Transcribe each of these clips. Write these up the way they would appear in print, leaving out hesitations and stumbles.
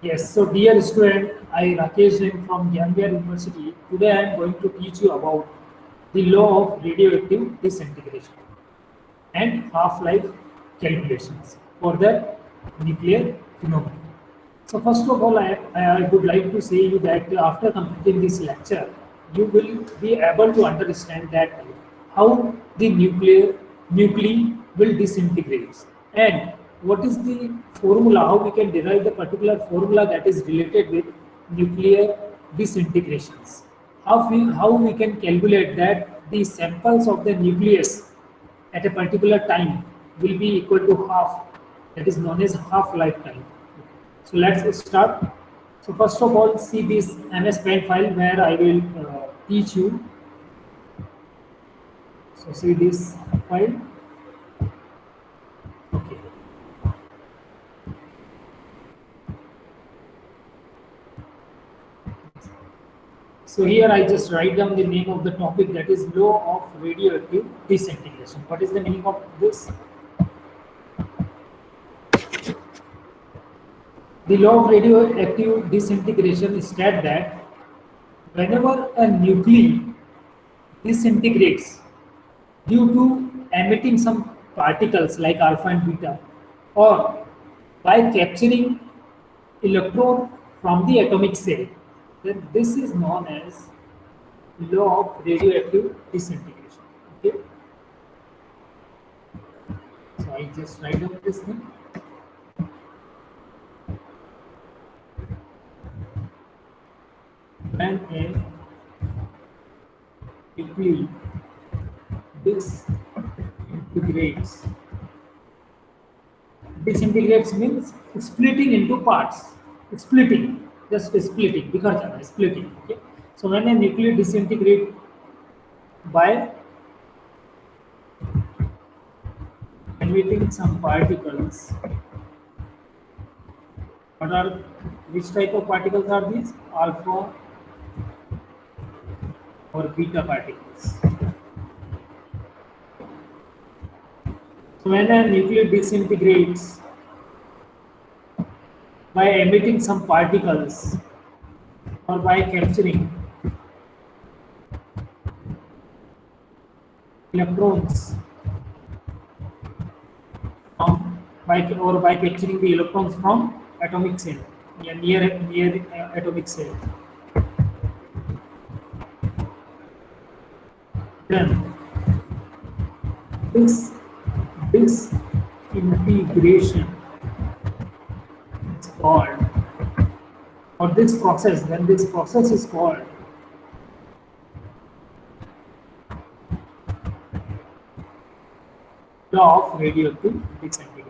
Yes, so dear student, I Rakesh Jain from Gambia University. Today I am going to teach you about the law of radioactive disintegration and half-life calculations for the nuclear phenomenon. So first of all, I would like to say you that after completing this lecture, you will be able to understand that how the nuclei will disintegrate and what is the formula, how we can derive the particular formula that is related with nuclear disintegrations. How we can calculate that the samples of the nucleus at a particular time will be equal to half, that is known as half lifetime. So let's start. So first of all, see this MS Paint file where I will teach you. So see this file. Okay. So here I just write down the name of the topic, that is law of radioactive disintegration. What is the meaning of this? The law of radioactive disintegration states that whenever a nuclei disintegrates due to emitting some particles like alpha and beta, or by capturing electron from the atomic cell, then this is known as law of radioactive disintegration. Okay, so I just write down this thing. When a nuclei disintegrates, disintegrates means splitting into parts, splitting, just splitting, बिखर splitting. Okay, so when a nuclei disintegrate by emitting some particles, what are, which type of particles are these? Alpha or beta particles. So when a nuclei disintegrates by emitting some particles or by capturing electrons from, by capturing the electrons from atomic cell, near atomic cell, then this disintegration is called, or this process, then this process is called law of radioactive disintegration.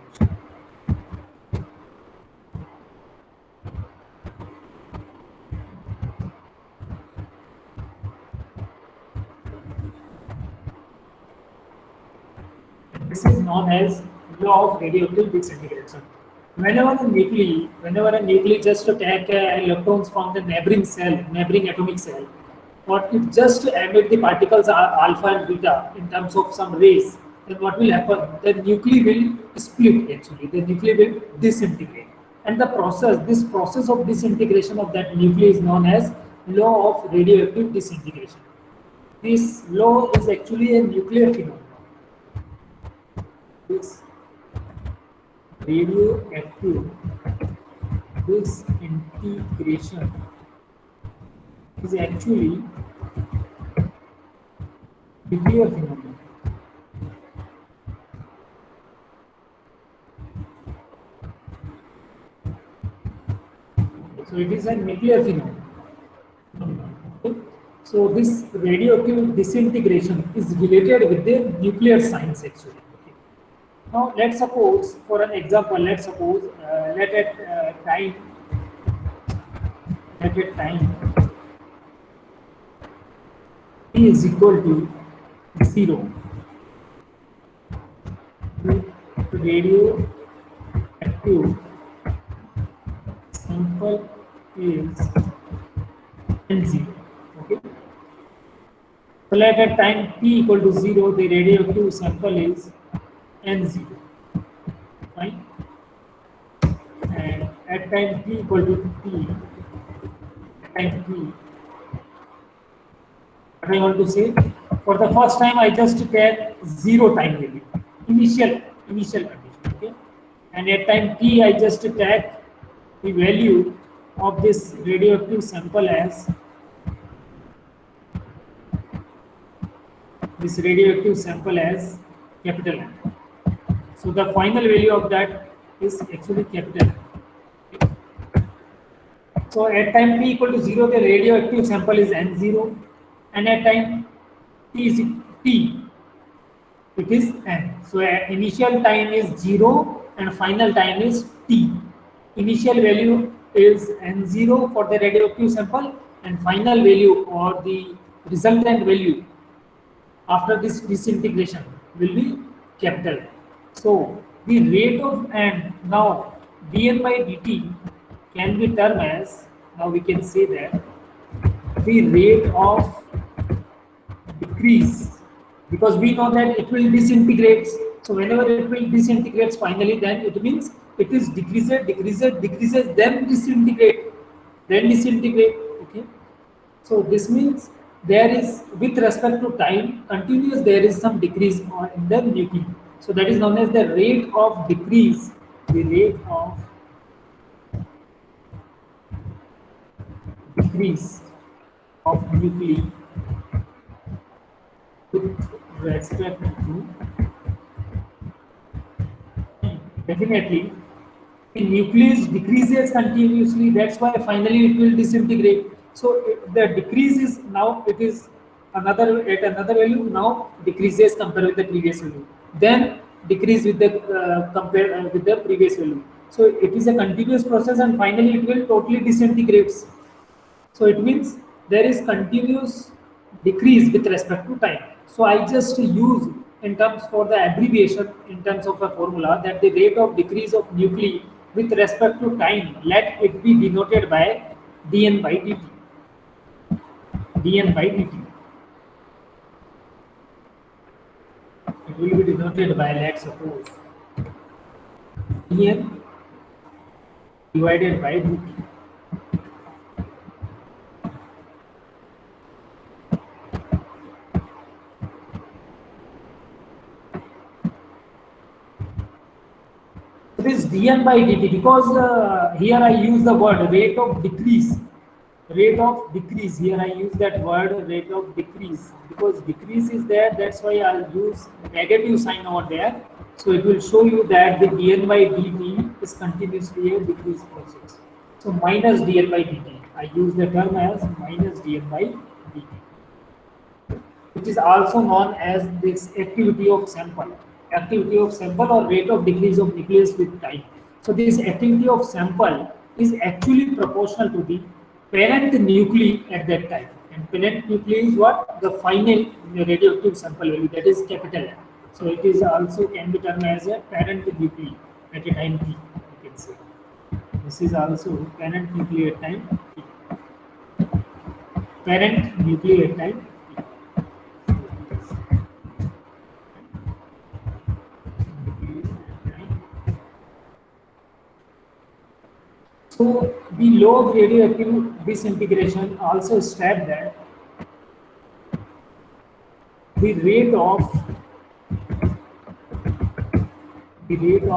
This is known as law of radioactive disintegration. Whenever a nuclei just take electrons from the neighboring cell, neighboring atomic cell, or it just emit the particles alpha and beta in terms of some rays, then what will happen? The nuclei will split actually. The nuclei will disintegrate. And the process, this process of disintegration of that nuclei is known as law of radioactive disintegration. This law is actually a nuclear phenomenon. This radioactive disintegration is actually nuclear phenomenon. So it is a nuclear phenomenon. Okay. So this radioactive disintegration is related with the nuclear science actually. Now let's suppose, for an example, let's suppose let at time t is equal to 0, radioactive sample is n0. Okay. So let at time t equal to 0, the radioactive sample is n0. Fine. And at at time t equal to t, at time t, what I want to say, for the first time I just take 0 time value, initial condition, okay, and at time t I just take the value of this radioactive sample as capital M. So the final value of that is actually capital M. So at time t equal to 0, the radioactive sample is N0, and at time t is t, it is N. So initial time is 0 and final time is t. Initial value is N0 for the radioactive sample, and final value or the resultant value after this disintegration will be capital. So the rate of N, now dN by dt can be termed as, now we can say that the rate of decrease, because we know that it will disintegrate. So whenever it will disintegrate finally, then it means it is decreases, then disintegrate. Okay. So this means there is, with respect to time, continuous, there is some decrease in the nuclei. So that is known as the rate of decrease. The rate of decrease of nuclei with respect to, definitely the nucleus decreases continuously, that's why finally it will disintegrate. So the decrease is, now it is another at another value, now decreases compared with the previous value, then decrease with the compare with the previous value. So it is a continuous process, and finally it will totally disintegrates. So it means there is continuous decrease with respect to time. So I just use in terms for the abbreviation in terms of a formula that the rate of decrease of nuclei with respect to time, let it be denoted by dN by dt. dN by dt. It will be denoted by, let's suppose, dN divided by dt. This dN by dt, because here I use the word rate of decrease. Rate of decrease, here I use that word rate of decrease, because decrease is there, that's why I'll use negative sign over there. So it will show you that the dN by dt is continuously a decrease process. So minus dN by dt, I use the term as minus dN by dt, which is also known as this activity of sample or rate of decrease of nucleus with time. So this activity of sample is actually proportional to the parent nuclei at that time, and parent nuclei is what? The final radioactive sample value, that is capital M. So it is also can be termed as a parent nuclei at a time t, you can say. This is also parent nuclei at time t. Parent nuclei at time t. So the law of radioactive disintegration also states that the rate of decrease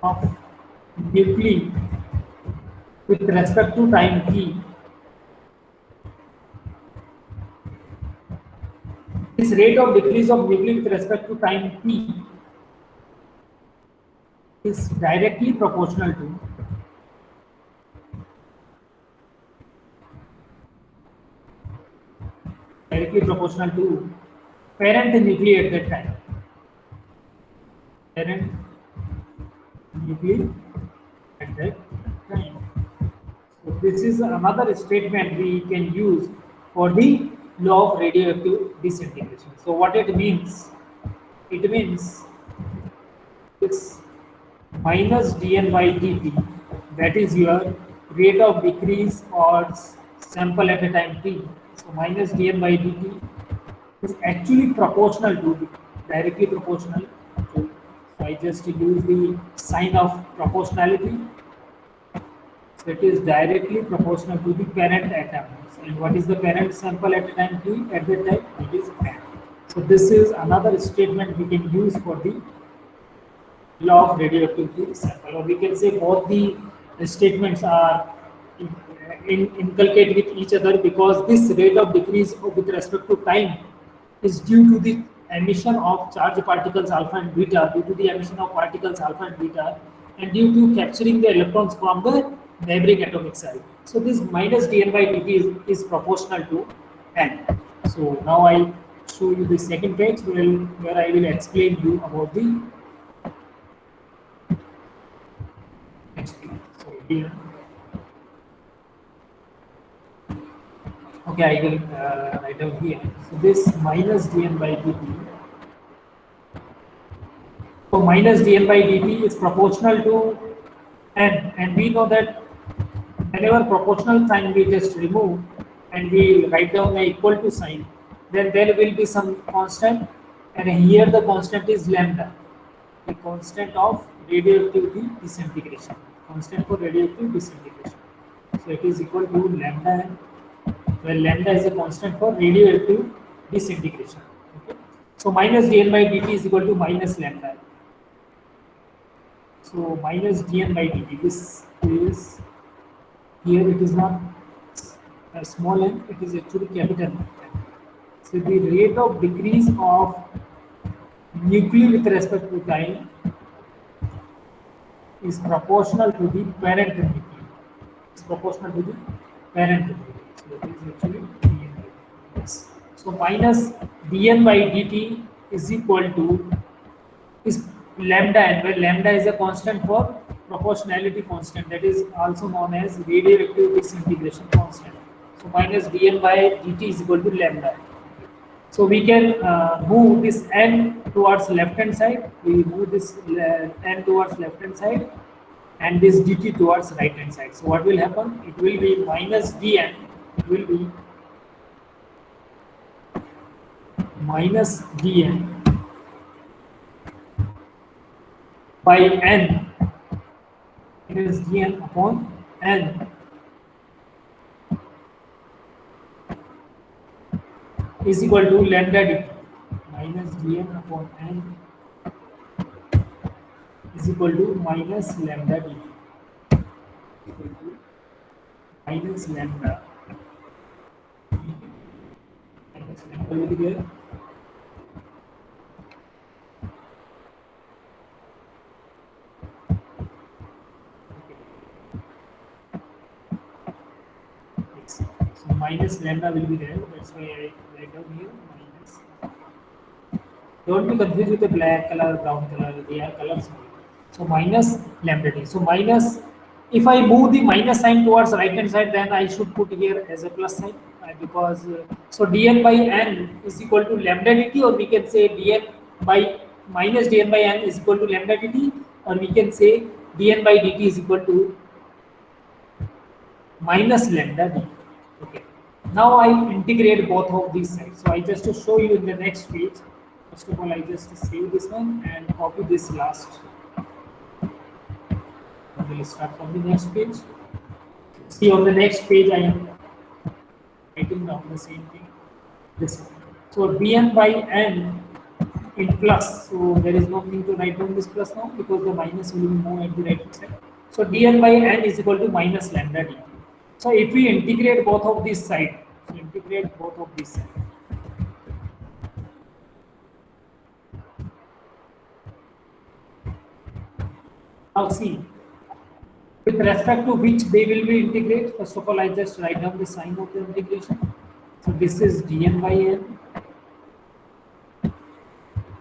of nuclei with respect to time t, this rate of decrease of nuclei with respect to time t is directly proportional to parent nuclei at that time. Parent nuclei at that time. So this is another statement we can use for the law of radioactive disintegration. So what it means? It means it's minus dN by dt, that is your rate of decrease or sample at a time t. So minus dN by dt is actually proportional to, directly proportional to. So I just use the sign of proportionality. So it is directly proportional to the parent atom. And what is the parent sample at the time t? At that time it is n. So this is another statement we can use for the law of radioactivity sample, or we can say both the statements are inculcate with each other, because this rate of decrease with respect to time is due to the emission of charged particles alpha and beta, due to the emission of particles alpha and beta, and due to capturing the electrons from the neighboring atomic side. So this minus dn by dt is proportional to n. So now I show you the second page where I will explain you about the next page. So here, okay, I will write down here. So this minus dn by dt. So minus dn by dt is proportional to n, and we know that whenever proportional sign we just remove and we write down the equal to sign, then there will be some constant, and here the constant is lambda, the constant of radioactivity disintegration, constant for radioactive disintegration. So it is equal to lambda n, where lambda is a constant for radioactive disintegration. Okay. So minus dn by dt is equal to minus lambda. So minus dn by dt, this is, here it is not a small n, it is actually capital N. So the rate of decrease of nuclei with respect to time is proportional to the parent nuclei. Is proportional to the parent nuclei. So that is actually dn by dt. Yes. So minus dn by dt is equal to is lambda n, where lambda is a constant for proportionality constant, that is also known as radioactive disintegration constant. So minus dn by dt is equal to lambda. So we can move this n towards left hand side. We move this n towards left hand side, and this dt towards right hand side. So what will happen? It will be minus dn. It will be minus dn by n, minus dn upon n is equal to lambda dt. Minus dn upon n is equal to minus lambda dt. Equal to minus lambda. Minus lambda will be there. So minus lambda will be there. That's why I write down here minus. Don't be confused with the black color, brown color. They are colors. So minus lambda t. So minus. If I move the minus sign towards right hand side, then I should put here as a plus sign, because so dn by n is equal to lambda dt, or we can say dn by minus dn by n is equal to lambda dt, or we can say dn by dt is equal to minus lambda dt. Okay. Now I integrate both of these sides. So I just to show you in the next page. First of all, I just save this one and copy this last. I will start from the next page. See, on the next page I am writing down the same thing. This one. So dn by n in plus. So there is no need to write down this plus now, because the minus will move at the right hand side. So dn by n is equal to minus lambda dt. So if we integrate both of these sides, so integrate both of these sides. Now see, with respect to which they will be integrated, first of all, I just write down the sign of the integration. So this is dn by n.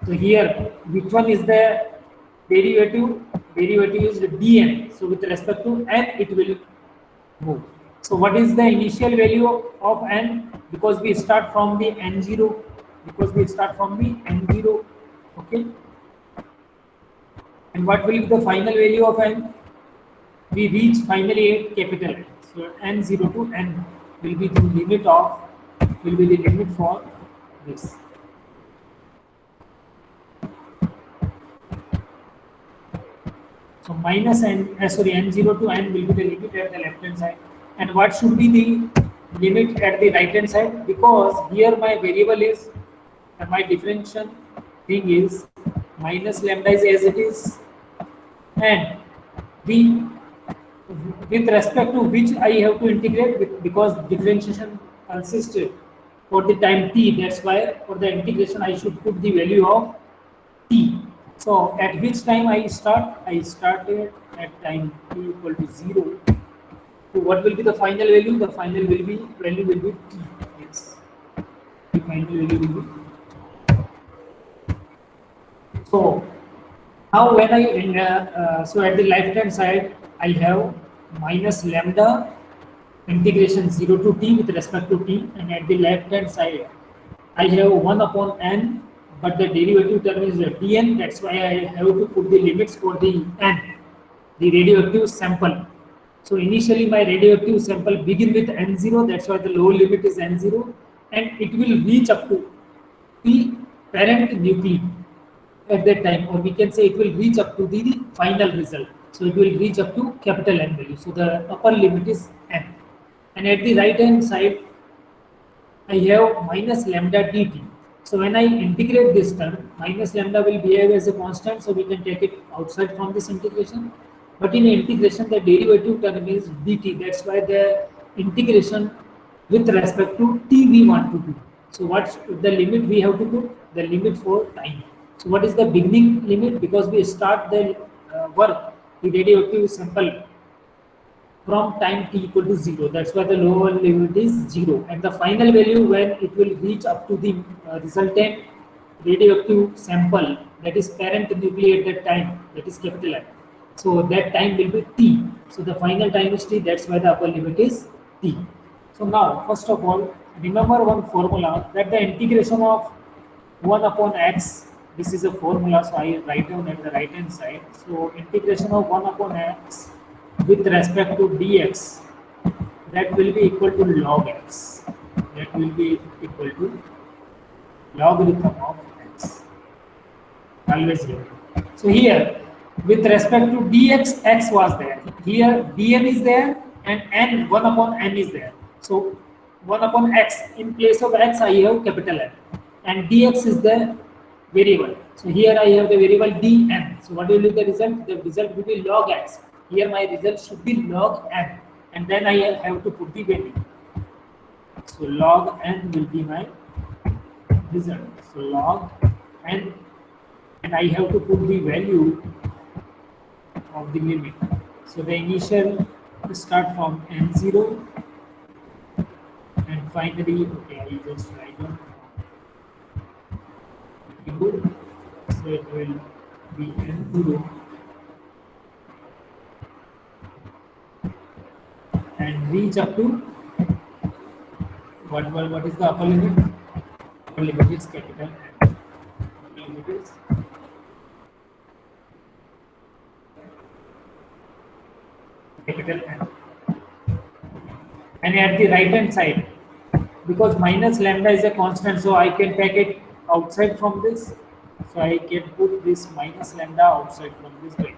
So here, which one is the derivative? Derivative is dn. So with respect to n, it will move. So what is the initial value of n? Because we start from the n0. Because we start from the n0. Okay. And what will be the final value of n? We reach finally at capital N. So n0 to n will be the limit for this. So minus n0 to n will be the limit at the left hand side. And what should be the limit at the right hand side? Because here my variable is, my differential thing is minus lambda is as it is, and the with respect to which I have to integrate with, because differentiation consisted for the time t. That's why for the integration I should put the value of t. So at which time I start? I started at time t equal to 0. So what will be the final value? The final value will be t. Yes, the final value will be. So now when so at the left hand side I have minus lambda integration 0 to t with respect to t, and at the left hand side I have 1 upon n, but the derivative term is dn. That's why I have to put the limits for the n, the radioactive sample. So initially my radioactive sample begin with n0, that's why the lower limit is n0, and it will reach up to the parent nuclei at that time, or we can say it will reach up to the final result. So it will reach up to capital N value. So the upper limit is n. And at the right hand side, I have minus lambda dt. So when I integrate this term, minus lambda will behave as a constant, so we can take it outside from this integration. But in integration, the derivative term is dt. That's why the integration with respect to t we want to do. So what's the limit we have to put? The limit for time. So what is the beginning limit? Because we start the work, the radioactive sample from time t equal to 0. That's why the lower limit is 0. And the final value when it will reach up to the resultant radioactive sample, that is parent nuclei at that time, that is capital N. So that time will be t. So the final time is t, that's why the upper limit is t. So now, first of all, remember one formula, that the integration of 1 upon x, this is a formula, so I write down at the right hand side. So integration of 1 upon x with respect to dx, that will be equal to log x. That will be equal to logarithm of x. Always here. So here, with respect to dx, x was there. Here dn is there, and n, 1 upon n is there. So 1 upon x, in place of x I have capital N, and dx is the variable. So here I have the variable dn. So what will be the result? The result will be log x. Here my result should be log n, and then I have to put the value. So log n will be my result. So log n, and I have to put the value of the limit. So the initial start from n0, and finally, okay, I just write down. So it will be n0, and reach up to what is the upper limit? Upper limit is capital N. Upper limit is capital N. And at the right hand side, because minus lambda is a constant, so I can take it outside from this. So I can put this minus lambda outside from this bracket.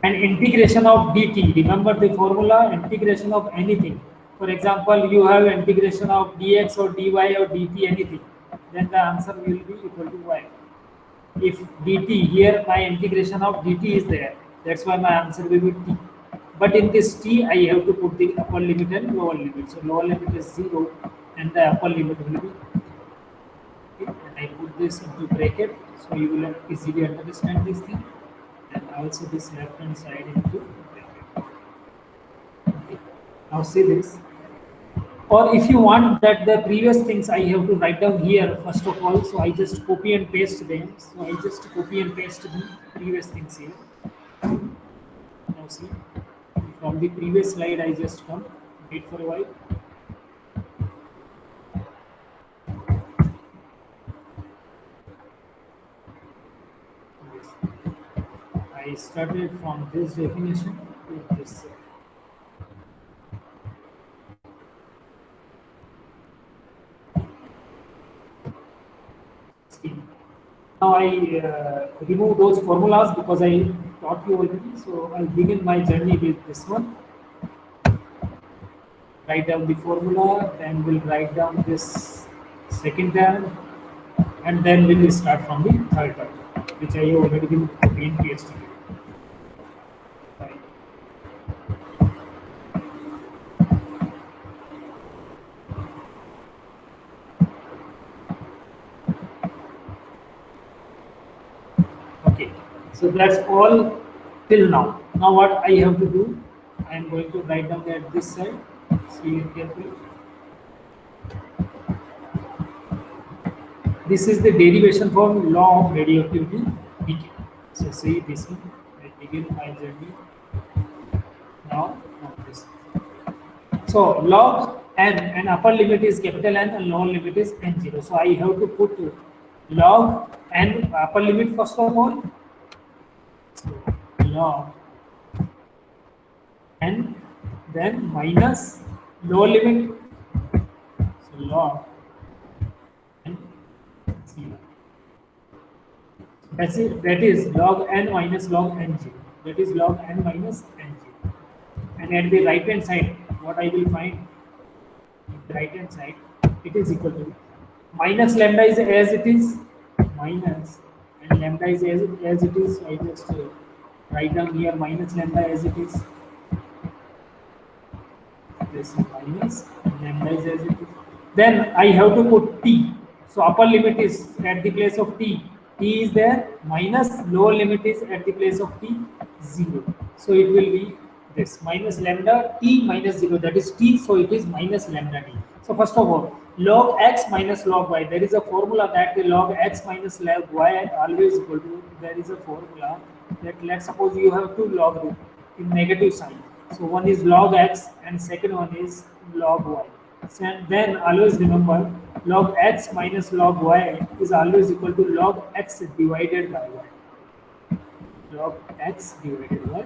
And integration of dt, remember the formula, integration of anything. For example, you have integration of dx or dy or dt, anything, then the answer will be equal to y. If dt, here my integration of dt is there, that's why my answer will be t. But in this t, I have to put the upper limit and lower limit. So lower limit is 0, and the upper limit will be, okay, and I put this into bracket, so you will easily understand this thing. And also this left hand side into bracket. Okay. Now see this. Or if you want that the previous things I have to write down here first of all, so I just copy and paste them. So I just copy and paste the previous things here. Now see, from the previous slide I just come, wait for a while. I started from this definition to this. Now I remove those formulas because I taught you already. So I'll begin my journey with this one. Write down the formula, then we'll write down this second term, and then we'll start from the third term, which I have already been in PhD. Right. Okay, so that's all till now. Now what I have to do, I am going to write down at this side. See it carefully. This is the derivation from law of radioactivity decay. So see this one. I begin my journey now on this. So log n and upper limit is capital N and lower limit is n0. So I have to put log n upper limit first of all. So log n, then minus lower limit. So log n 0. That's it. That is log n minus log n0. That is log n minus n0. And at the right hand side, what I will find at the right hand side, it is equal to minus lambda is as it is, minus, and lambda is as it is. So I just write down here minus lambda as it is. This is minus, and lambda is as it is. Then I have to put t. So upper limit is at the place of t. T is there, minus lower limit is at the place of t, 0. So it will be this minus lambda t minus 0, that is t, so it is minus lambda t. So first of all, log x minus log y, there is a formula that the log x minus log y always equal to, there is a formula that let's suppose you have two log in negative sign. So one is log x and second one is log y. And then always remember log x minus log y is always equal to log x divided by y. Log x divided by y.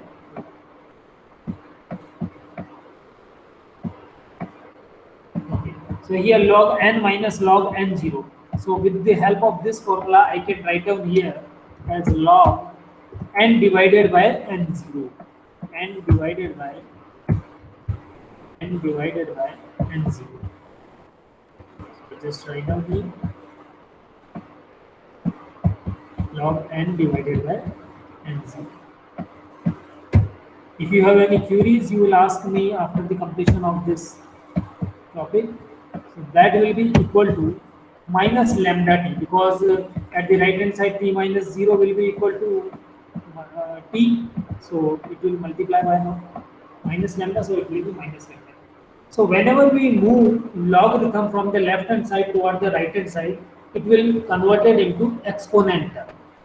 Okay. So here log n minus log n0. So with the help of this formula, I can write down here as log n divided by n0. N divided by n0. So just write down here log n divided by n0. If you have any queries, you will ask me after the completion of this topic. So that will be equal to minus lambda t, because at the right hand side t minus 0 will be equal to t, so it will multiply by minus lambda, so it will be minus lambda. So whenever we move logarithm from the left hand side toward the right hand side, it will convert it into exponent.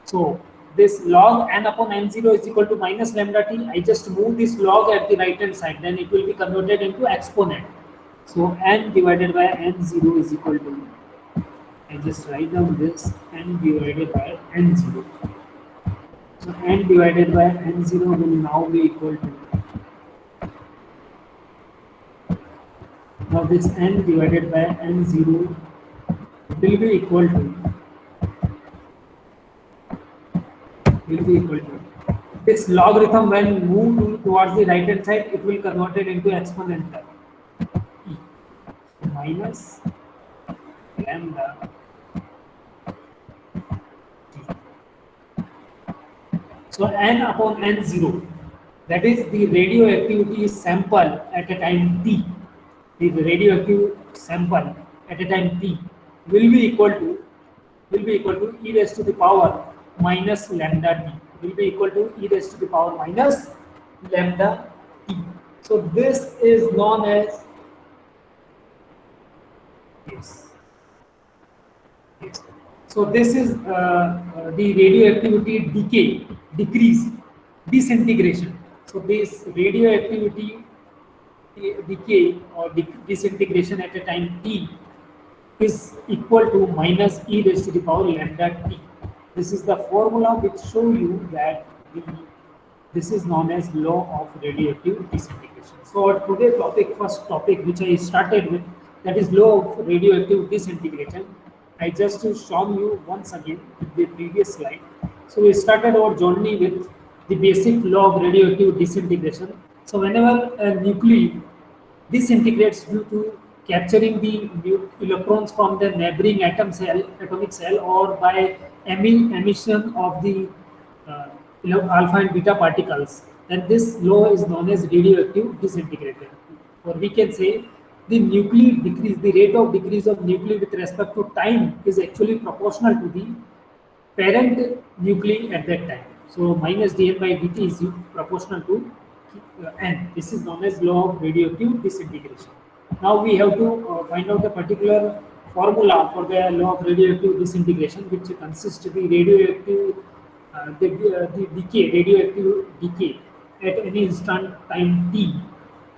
So this log n upon n0 is equal to minus lambda t. I just move this log at the right hand side, then it will be converted into exponent. So n divided by n0 is equal to, I just write down this, n divided by n0. So n divided by n0 will now be equal to, now this n divided by n0 will be equal to, this logarithm when moved towards the right hand side, it will convert it into exponent e minus lambda t. So n upon n0, that is the radioactivity sample at a time t. The radioactive sample at a time t will be equal to e raised to the power minus lambda t. Will be equal to e raised to the power minus lambda t. So this is known as yes. So this is the radioactivity decrease, disintegration. So this radioactivity decay or disintegration at a time t is equal to minus e raised to the power lambda t. This is the formula which show you that this is known as law of radioactive disintegration. So today's topic, first topic which I started with, that is law of radioactive disintegration. I just shown you once again in the previous slide. So we started our journey with the basic law of radioactive disintegration. So whenever a nuclei disintegrates due to capturing the electrons from the neighboring atomic cell, or by emission of the uh, alpha and beta particles, then this law is known as radioactive disintegration. Or we can say the nuclei decrease, the rate of decrease of nuclei with respect to time is actually proportional to the parent nuclei at that time. So minus dn by dt is proportional to n. This is known as law of radioactive disintegration. Now we have to find out a particular formula for the law of radioactive disintegration, which consists the radioactive the decay, radioactive decay at any instant time t.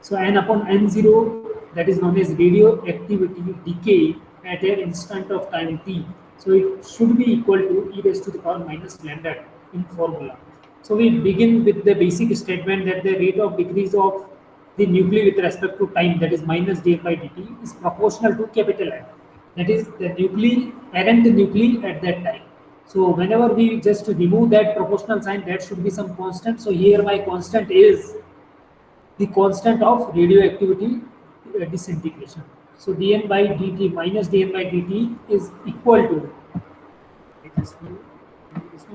So n upon n0, that is known as radioactivity decay at an instant of time t. So it should be equal to e raised to the power minus lambda in formula. So we begin with the basic statement that the rate of decrease of the nuclei with respect to time, that is minus dn by dt, is proportional to capital N. That is the nuclei, parent nuclei at that time. So whenever we just remove that proportional sign, that should be some constant. So here my constant is the constant of radioactivity disintegration. So dn by dt minus dn by dt is equal to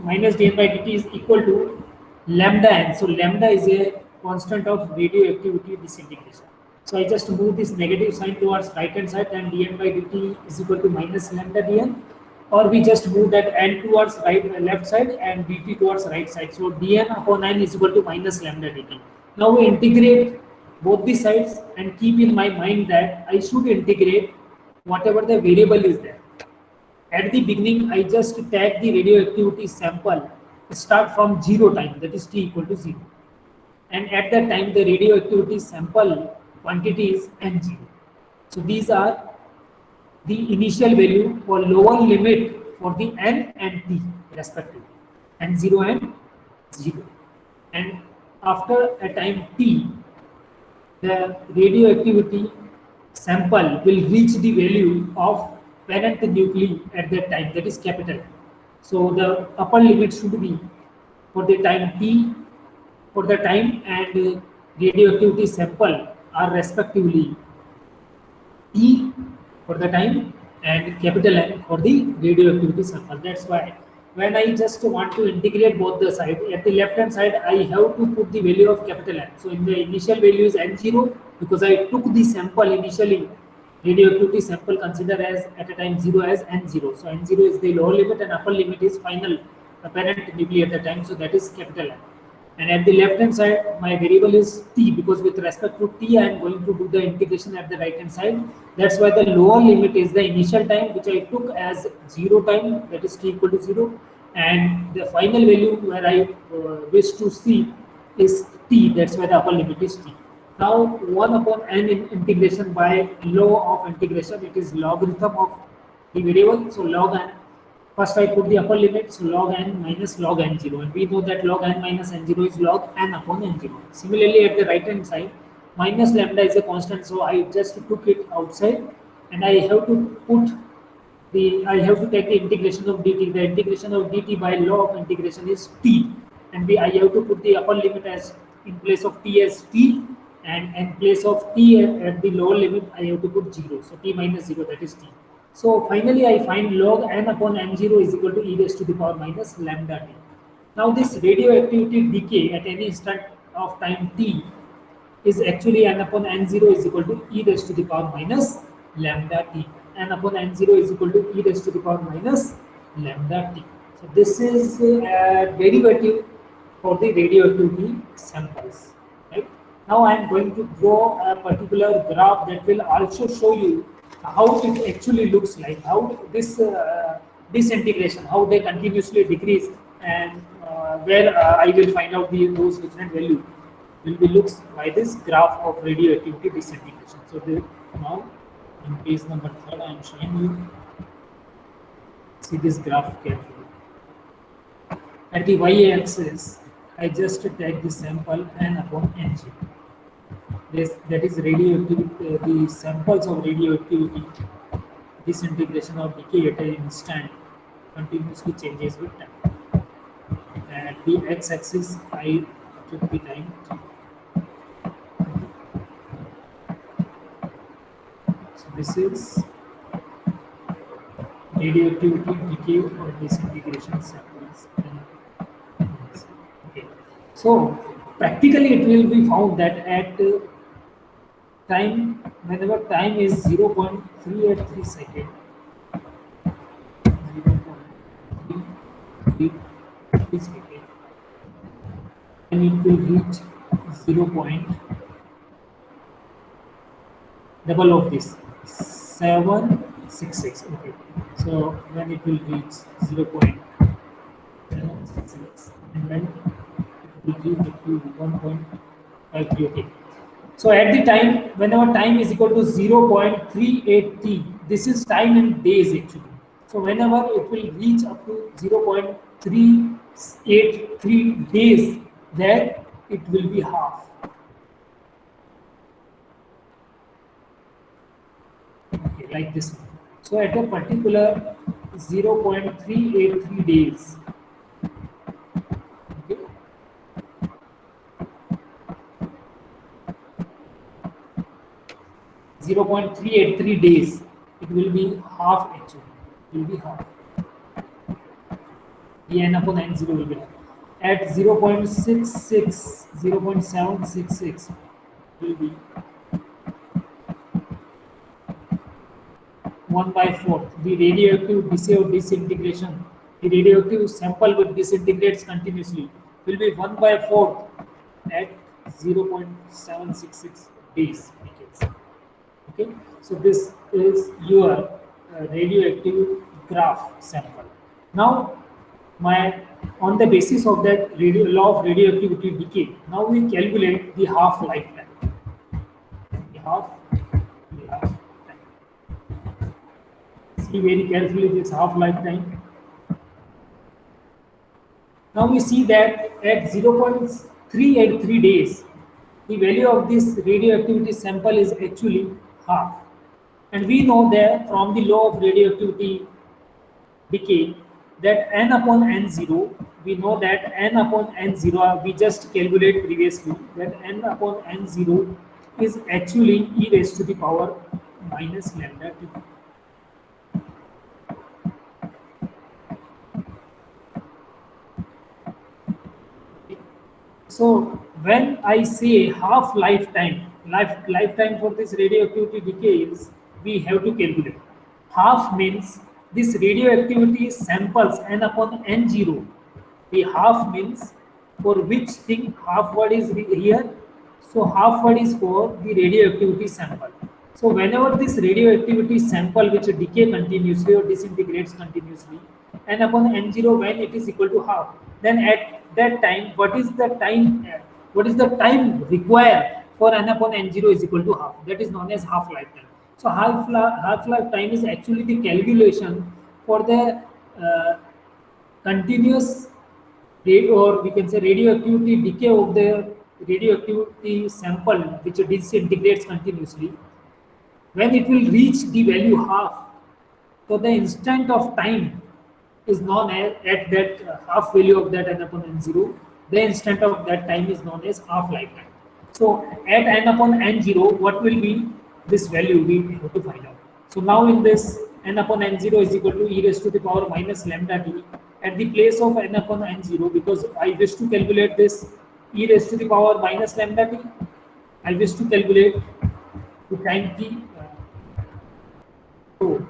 minus dn by dt is equal to lambda n. So lambda is a constant of radioactivity disintegration. So I just move this negative sign towards right hand side, and dn by dt is equal to minus lambda dn, or we just move that n towards left side and dt towards right side. So dn upon n is equal to minus lambda dt. Now we integrate both the sides and keep in my mind that I should integrate whatever the variable is there. At the beginning, I just take the radioactivity sample, start from 0 time, that is t equal to 0. And at that time, the radioactivity sample quantity is n0. So these are the initial value for lower limit for the n and t respectively, n0 and 0. And after a time t, the radioactivity sample will reach the value of parent nuclei at that time, that is capital. So the upper limit should be for the time t, for the time and radioactivity sample are respectively t for the time and capital N for the radioactivity sample. That's why when I just want to integrate both the side, at the left hand side I have to put the value of capital N. So in the initial value is n0 because I took the sample initially, radioactivity sample considered as at a time 0 as n0. So n0 is the lower limit and upper limit is final apparent nuclei at the time. So that is capital N. And at the left hand side, my variable is t, because with respect to t, I am going to do the integration at the right hand side. That's why the lower limit is the initial time, which I took as 0 time, that is t equal to 0. And the final value where I wish to see is t, that's why the upper limit is t. Now 1 upon n in integration by law of integration, it is logarithm of the variable. So log n. First I put the upper limit, so log n minus log n0, and we know that log n minus n0 is log n upon n0. Similarly, at the right hand side, minus lambda is a constant, so I just took it outside, and I have to take the integration of dt. The integration of dt by law of integration is t, and I have to put the upper limit as in place of t as t, and in place of t at the lower limit I have to put 0. So t minus 0, that is t. So finally, I find log n upon n0 is equal to e raised to the power minus lambda t. Now this radioactivity decay at any instant of time t is actually n upon n0 is equal to e raised to the power minus lambda t. N upon n0 is equal to e raised to the power minus lambda t. So this is a derivative for the radioactivity samples. Right? Now I am going to draw a particular graph that will also show you how it actually looks like, how this disintegration, how they continuously decrease, and where I will find out those different values will be looks by this graph of radioactivity disintegration. So now on page number 3 I am showing you, see this graph carefully. At the y-axis, I just take the sample n upon ng. That is radioactivity, the samples of radioactivity disintegration or decay at an instant continuously changes with time. At the x-axis, I took the time. So this is radioactivity decay or disintegration samples. Okay. So practically, it will be found that at time, whenever time is 0.383 second, 0.383 second, and it will reach 0. Double of this 766. Okay, so when it will reach 0.766 and then it will reach up to 1.53. Okay, so at the time, whenever time is equal to 0.38t, this is time in days actually. So whenever it will reach up to 0.383 days, then it will be half. Okay, like this one. So at a particular 0.383 days, okay, 0.383 days, it will be half actually. It will be half. The n upon n0 will be half. At 0.66, 0.766 will be 1/4. The radioactive decay or disintegration, the radioactive sample which disintegrates continuously will be 1/4 at 0.766 days. Okay, so this is your radioactive graph sample. Now, on the basis of that law of radioactivity decay, now we calculate the half lifetime. The half time. See very carefully this half lifetime. Now we see that at 0.383 days, the value of this radioactivity sample is actually half. And we know that from the law of radioactivity decay that n upon n0, we know that n upon n0, we just calculate previously that n upon n0 is actually e raised to the power minus lambda t. So when I say half lifetime, lifetime for this radioactivity decay is, we have to calculate. Half means this radioactivity samples n upon n0. The half means for which thing half word is here. So half word is for the radioactivity sample. So whenever this radioactivity sample which decay continuously or disintegrates continuously, n upon n0 when it is equal to half, then at that time, what is the time required for n upon n0 is equal to half? That is known as half lifetime. So half lifetime is actually the calculation for the continuous rate, or we can say radioactivity decay of the radioactivity sample which disintegrates continuously. When it will reach the value half, so the instant of time is known as, at that half value of that n upon n0, the instant of that time is known as half lifetime. So at n upon n0, what will be this value we have to find out. So now in this, n upon n0 is equal to e raised to the power minus lambda t. At the place of n upon n0, because I wish to calculate this e raised to the power minus lambda t, I wish to calculate the time t. So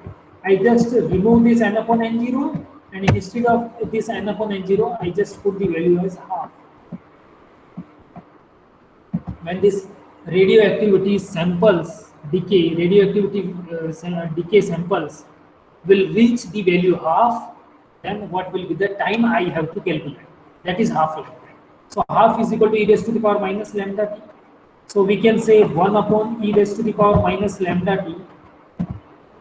I just remove this n upon n0, and instead of this n upon n0, I just put the value as half. When this radioactivity samples decay, decay samples will reach the value half, then what will be the time I have to calculate? That is half lifetime. So half is equal to e raised to the power minus lambda t. So we can say 1 upon e raised to the power minus lambda t.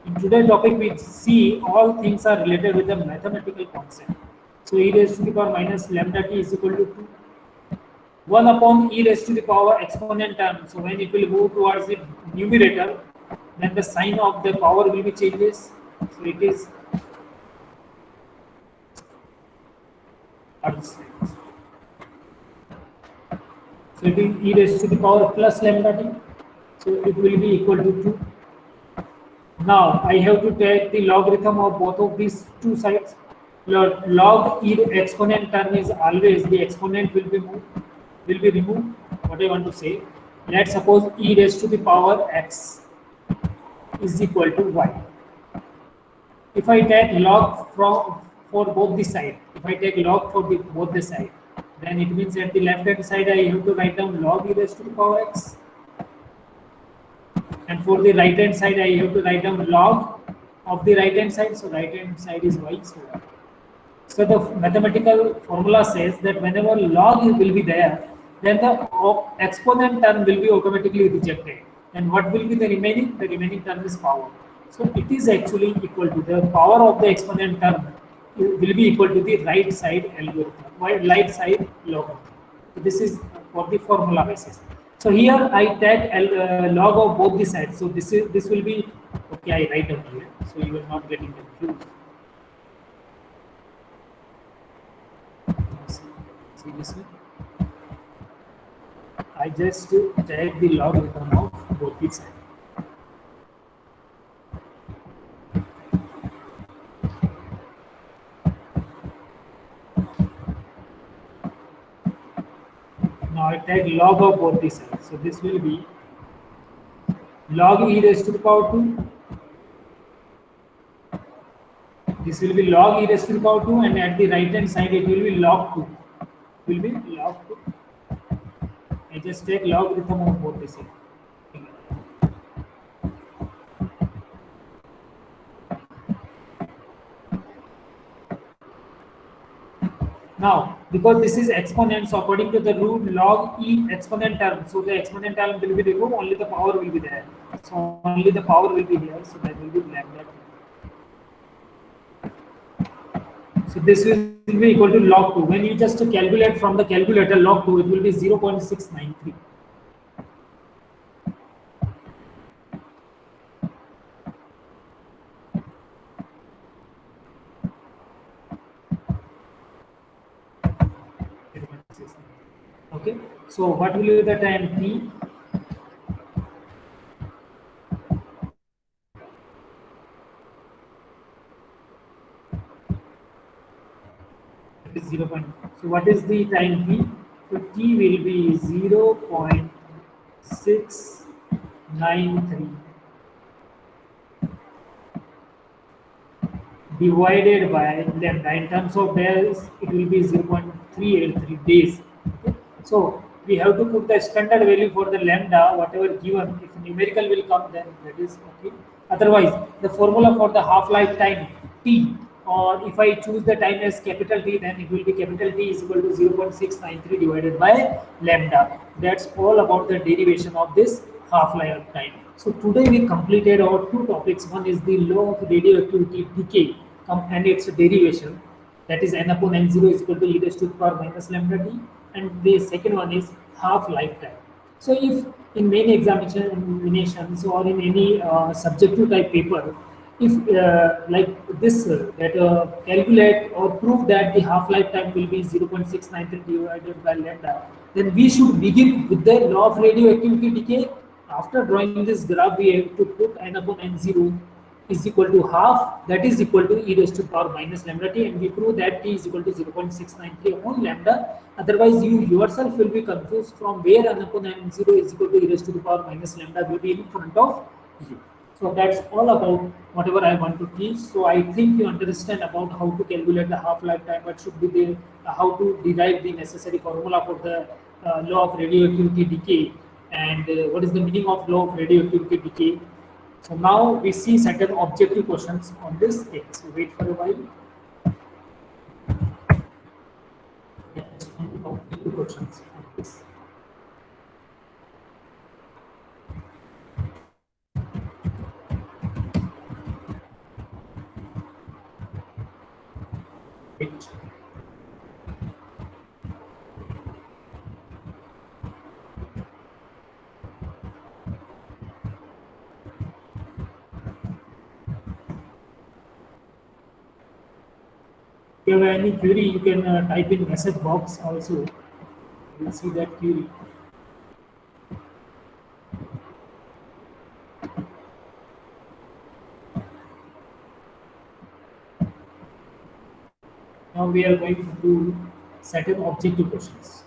In today's topic, we see all things are related with the mathematical concept. So e raised to the power minus lambda t is equal to 2. 1 upon e raised to the power exponent term. So when it will move towards the numerator, then the sign of the power will be changes. So it is so it is e raised to the power plus lambda t. So it will be equal to 2. Now I have to take the logarithm of both of these two sides. Log e exponent term is always the exponent will be removed. What I want to say, let's suppose e raised to the power x is equal to y. If I take log from for both the side, if I take log for both the side, then it means at the left hand side I have to write down log e raised to the power x, and for the right hand side I have to write down log of the right hand side. So right hand side is y. So the mathematical formula says that whenever log will be there, then the exponent term will be automatically rejected. And what will be the remaining? The remaining term is power. So it is actually equal to the power of the exponent term will be equal to the right side algorithm, right side log. So this is for the formula basis. So here I take log of both the sides. So this will be okay. I write down here, so you are not getting confused. See this one? I just take the logarithm of both the sides. Now I take log of both the sides. So this will be log e raised to the power 2. This will be log e raised to the power 2, and at the right hand side it will be log 2. It will be log 2. I just take logarithm of both the sides. Now, because this is exponent, so according to the rule log e exponent term, so the exponent term will be removed, only the power will be there. So only the power will be here, so that will be lambda. So this will be equal to log 2. When you just calculate from the calculator log 2, it will be 0.693. Okay, so what will be the time t? It is 0. So what is the time t? So t will be 0.693 divided by lambda. In terms of days, it will be 0.383 days. Okay? So we have to put the standard value for the lambda, whatever given. If numerical will come, then that is okay. Otherwise, the formula for the half-life time t, or if I choose the time as capital T, then it will be capital T is equal to 0.693 divided by lambda. That's all about the derivation of this half-life time. So today we completed our two topics. One is the law of radioactivity decay and its derivation, that is n upon n0 is equal to e raised to the power minus lambda t, and the second one is half lifetime. So if in many examinations or in any subjective type paper, if like this that calculate or prove that the half lifetime will be 0.693 divided by lambda, then we should begin with the law of radioactivity decay. After drawing this graph, we have to put n upon n0 is equal to half, that is equal to e raised to the power minus lambda t, and we prove that t is equal to 0.693 upon lambda. Otherwise, you yourself will be confused from where n upon n0 is equal to e raised to the power minus lambda will be in front of you. So that's all about whatever I want to teach. So I think you understand about how to calculate the half-life time, what should be the how to derive the necessary formula for the law of radioactivity decay, and what is the meaning of law of radioactivity decay. So now we see certain objective questions on this thing. So wait for a while. Yeah, objective questions on this. Wait. you have any query, you can type in message box also. You will see that query. Now we are going to do certain objective questions.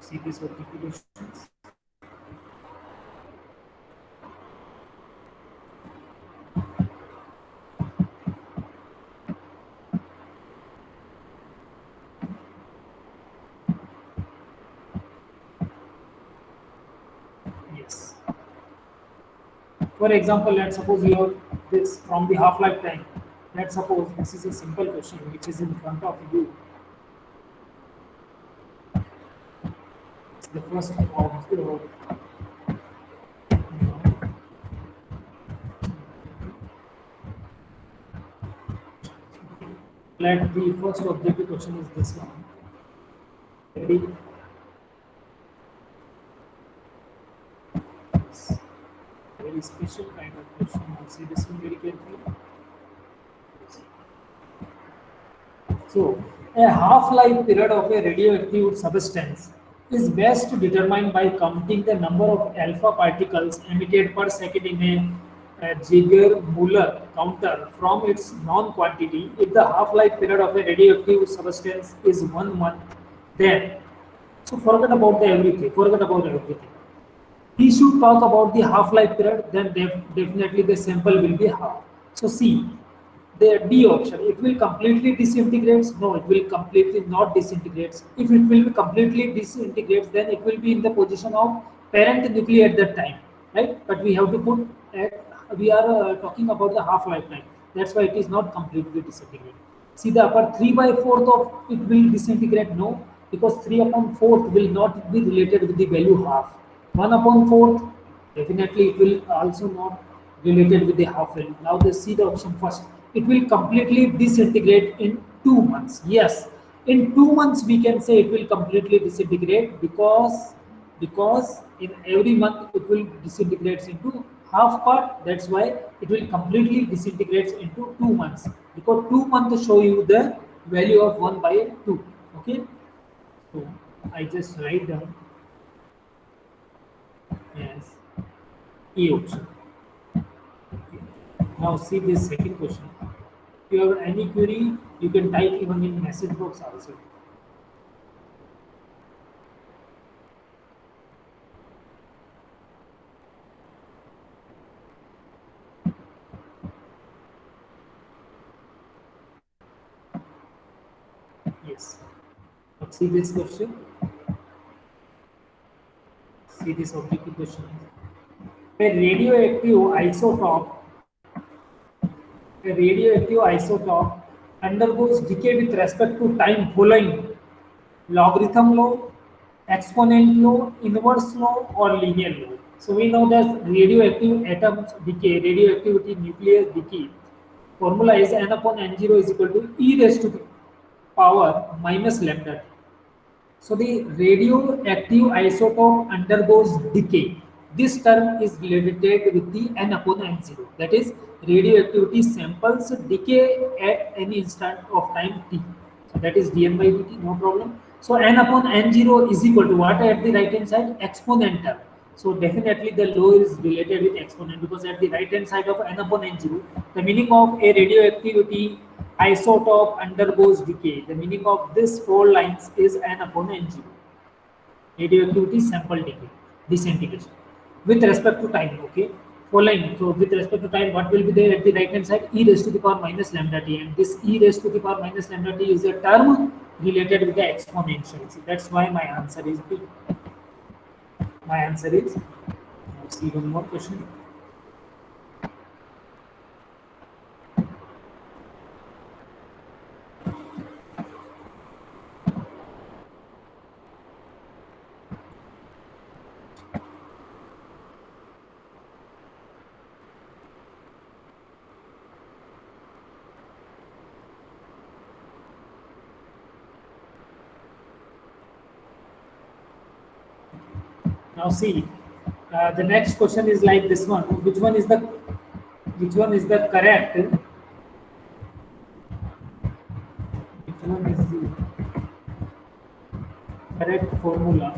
See these objective questions. Yes. For example, let's suppose you have this from the half-life time. Let's suppose this is a simple question which is in front of you. It's the first of let the first objective question is this one. Ready? It's a very special kind of question. I'll see this one very carefully. So, a half-life period of a radioactive substance is best determined by counting the number of alpha particles emitted per second in a Ziegler-Muller counter from its known quantity. If the half-life period of a radioactive substance is 1 month, then so forget about the everything. Forget about everything. We should talk about the half-life period. Then definitely the sample will be half. So see, the D option, it will completely disintegrates. No, it will completely not disintegrates. If it will be completely disintegrates, then it will be in the position of parent nuclei at that time, right? But we have to put at, we are talking about the half-life time. That's why it is not completely disintegrate. See the upper 3 by 4th of it will disintegrate. No, because 3 upon 4th will not be related with the value half. 1 upon 4th, definitely it will also not related with the half value. Now they see the option first. It will completely disintegrate in 2 months. Yes, in 2 months we can say it will completely disintegrate because in every month it will disintegrate into half part. That's why it will completely disintegrate into 2 months, because 2 months show you the value of 1 by 2. Okay, so I just write down as E option. Now see this second question. If you have any query, you can type even in message box also. Yes. Now see this question. See this objective question. A radioactive isotope undergoes decay with respect to time following logarithm law, exponent law, inverse law, or linear law. So we know that radioactive atoms decay, radioactivity nucleus decay. Formula is n upon n0 is equal to e raised to the power minus lambda. So the radioactive isotope undergoes decay. This term is related with the n upon n0. That is, radioactivity samples decay at any instant of time t. So that is dn by dt, no problem. So n upon n0 is equal to what at the right hand side? Exponential. So definitely the law is related with exponent, because at the right hand side of n upon n0, the meaning of a radioactivity isotope undergoes decay. The meaning of this four lines is n upon n0. Radioactivity sample decay, disintegration. With respect to time, okay? Following, so with respect to time, what will be there at the right hand side? E raised to the power minus lambda t. And this e raised to the power minus lambda t is a term related with the exponential. So that's why my answer is B. My answer is, let's see one more question. Now see, the next question is like this one. Which one is the correct? Which correct formula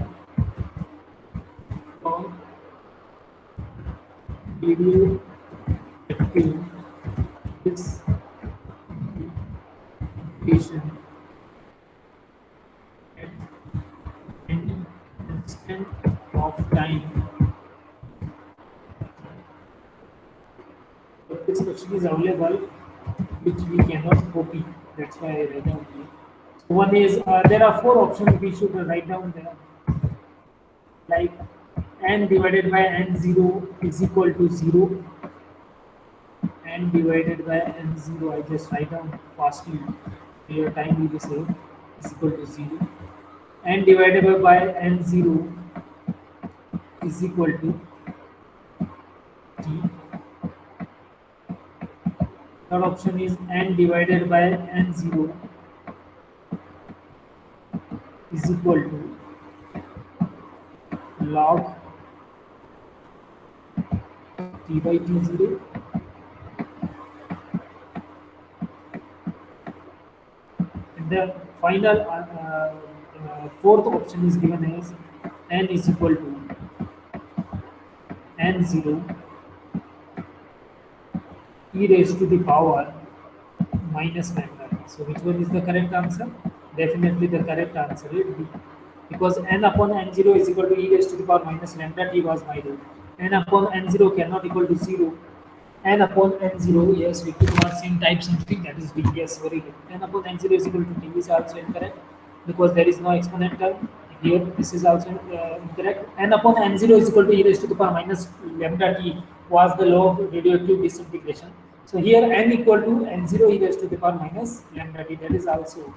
for radioactive disintegration at any instant of time. But this question is available, which we cannot copy. That's why I write down here. So one is there are four options we should write down there, like n divided by n0 is equal to 0. N divided by n0, I just write down fastly. Your time will be saved. Is equal to 0. N divided by n0 is equal to t. Third option is n divided by n0 is equal to log t by t0. And the final fourth option is given as n is equal to n0 e raised to the power minus lambda. So which one is the correct answer? Definitely the correct answer is B. Because n upon n0 is equal to e raised to the power minus lambda t was my rule. N upon n0 cannot equal to 0. N upon n0, yes, we could not same type something, that is B. Yes, very good. N upon n0 is equal to t is also incorrect because there is no exponent term. Here, this is also incorrect. N upon n0 is equal to e raised to the power minus lambda t was the law of radioactive disintegration. So here n equal to n0 e raised to the power minus lambda t, that is also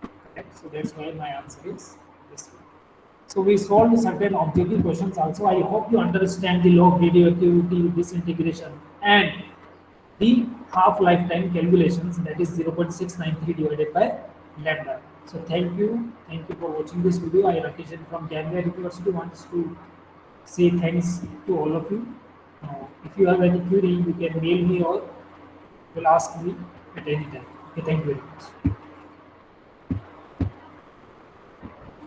correct. So that's why my answer is this one. So we solved certain objective questions also. I hope you understand the law of radioactivity disintegration and the half lifetime calculations, that is 0.693 divided by lambda. So thank you for watching this video. I Rakesh from Gambia University wants to say thanks to all of you. If you have any query, you can mail me or will ask me at any time. Okay, thank you very much.